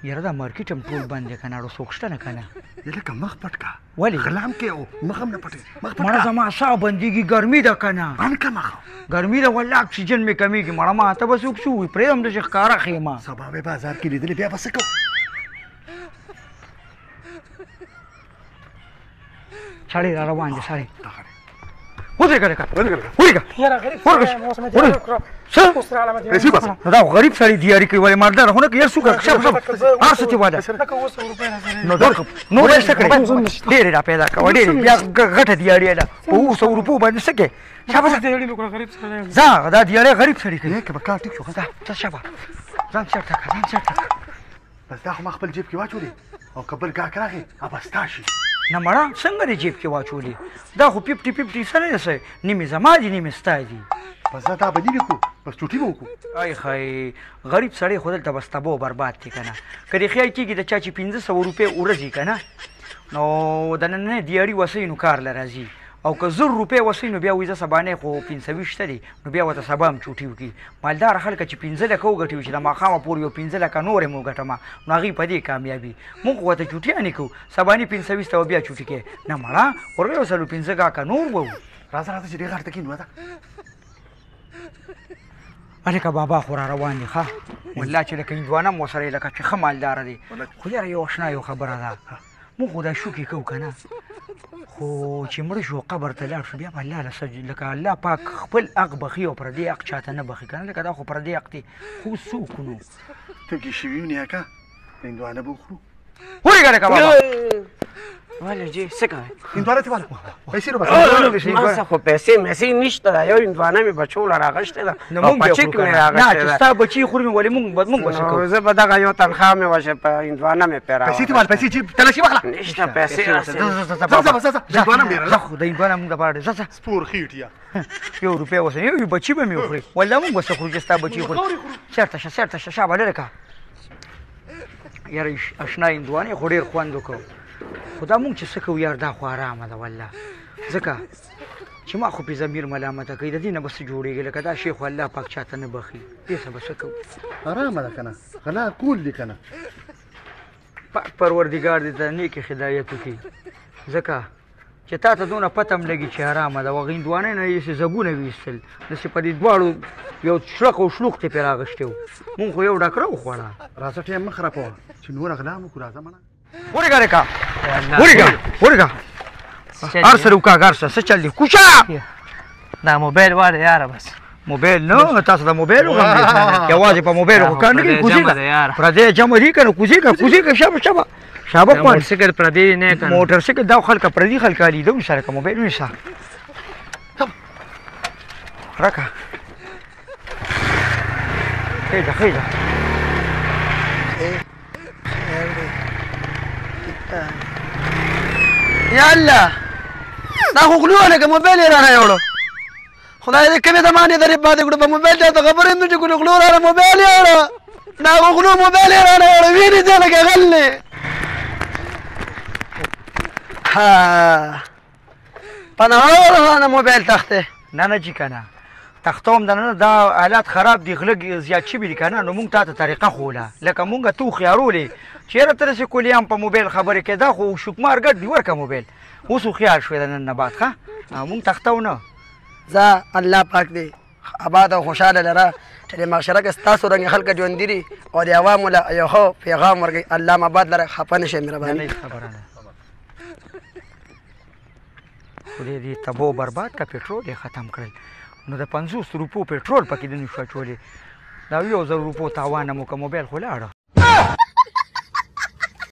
یاره دا مارکیټ هم ټول بند دی که نه اړو څوک شته نه که نه لکه مخ پټ کا ولې غلا هم کې او مخ هم نه پټې مخ پټ مړه کا زما ساه بندېږي ګرمي ده که نه بند که مخ ګرمي ده والله اکسیجن مې کمیږي مړه ما ته به څوک شو وي پرېږدم داسې ښکاره ښېما سبا به بازار کې لیدلې بیا به څه کوو سړی را روان دی سړی ودرېږه لکه ودرېږه څه دا خو غریب سړی دیاري کوي ولې مرداره خو نه که یار څوک هر څه چې واده نو نور یې څه کړې ډېرې را پیدا کوه ډېرې بیا غټه دیاري ده په 200 روپو باندې څه کې ځه دا دیاري غریب سړی کوي که به کار ټیک شو ځه شابه ځان چېرته کړه ځان چېرته کړه بس دا خو ما خپل جیب کې واچولې او که بل ګاهک راغی به ستا شي نه مړه څنګه دې جیب کې واچولې دا خو 50-50 څه نه دی نیمې زما دي نیمې ستا دي بس دا به نیمې کړو بس چوټي به وکړو ای ښایي غریب سړی خو دلته بس تباه و برباد دی که نه که دې خیال کېږي د چا چې 500 روپۍ ورځي که نه نو د نننۍ دیاري وسۍ نو کار له راځي او که 1000 روپۍ وسۍ نو بیا وایي زه سبانۍ خو 520 شته دي نو بیا ورته سبا هم چوټي وکړي مالداره خلکه چې 15 لکه وګټي چې د ماښامه پورې یو 15 لکه نور هم وګټمه نو هغوی په دې کامیابي موږ خو ورته چوټیانې کوو سباني 520 ته بیا چوټي کوې نه مړه ورغی یو 115 ګاهکه نور به وو راځه راځه چې دې غار ته کېنو ده هلکه بابا خو را روان دي ښه والله چې لکه هندوانه هم ورسره لکه چې ښه مالداره دی خو یاره یو اشنا یو خبره ده موږ خو دا شوکې کوو که نه خو چې مړه شو قبر ته لاړ شو بیا به الله لکه الله پاک خپل حق بخي او پردی حق چاته نه بخي که نه لکه دا خو پردی حق دی خو څوک نو تږي شوي یو نیاکه هندوانه به وخورو ورېږه لکه بابا ولې جی څه کوې هندوانه دې واله پیسې رو ما څه خو پیسې میسې نشته ده یو هندوانه مې بچوله راغشتې ده او پچیک مې راغشتې نه چې ستا بچي خوري نو ولې موږ به څه کوو زه به دغه یو تنخواه مې وشه په هندوانه مې پرې پیسې دې واله پیسې جیب تلاشي واخله نشته پیسې هندوانه مې زه خو د هندوانه موږ دپاره ځه ځه سپور خېټیا یو روپۍ وسه یو بچي به مې وخوري والله موږ به څه خورو چې ستا بچي خوري چېرته شه چېرته شه شابه لرې که یاره اشنا هندوانې خو ډېر خوند وکړو خو دا مونږ چې څه کوو یار دا خو ارامه ده والله ځکه چې ما خو پې ضمیر ملامته کوي د دې نه به څه جوړېږي لکه دا شی خو الله پاک چاته نه بخي دې څه به څه کوو ارامه ده که نه غلا کول دي که نه پاک پروردګار دې ته نیکې هدایت وکړي ځکه چې تا ته دونه پته هم لګي چې ارامه ده هغه هندوانۍ نه یې داسې زګونه ویستل داسې په دې دواړو یو شړق او شلوق ته پرې راغشتې وو مونږ خو یو ډاکره وخوړه راځه ټیم مه خرابوه چې نور غلا هم وکړو راځه منه ورېږه لکه ورېږه هر سره وکړه هر څه چل دی کوشه دا موبایل واده یاره بس موبایل نه تاسو د موبایل غم یوازې په موبایل خو کار نه کوي کوزیږه پردې جمع دي که نه کوزیږه شابه خوند موټرسایکل پردې نه که موټرسایکل دا خلکه پردي خلکه لیدو سره که موبایل ونیسه راکه خېږه یا الله دا خو غلو لکه موبایل یې رانه یوړو خدای دې کمې زمانې درې پاتې کړو په موبایل چاته خبرې نه چې کړو غلو رانه موبایل یې یوړو دا خو غلو موبایل یې رانه یوړو وینې دی لکه غل دی په نهار رانه موبایل تختې نه نه جي که نه تخته هم د نه دا حالات خراب دي غلګ زیات شوي دي که نه نو مونږ تا ته طریقه ښووله لکه مونږ تو خیارولې چېرې ته داسې کولې هم په موبایل خبرې کوې دا خو شکمار ګډ دي ورکه موبایل اوس خو خیال شوی د نن نه بعد ښه مونږ تخته و نه ځه الله پاک دی آباد او خوشحاله لره چې د معاشره کې ستاسو رنګې خلک ژوندي دي او د عوامو له یو ښه پیغام ورکوي الله مباد لره خفه نه شئ مهرباني خبره ده خو دې تباه برباد که پټرول یې ختم کړل نو د 50 روپو پټرول پکې د نشو اچولې دا 1000 روپو تاوان مو که موبایل خو لاړه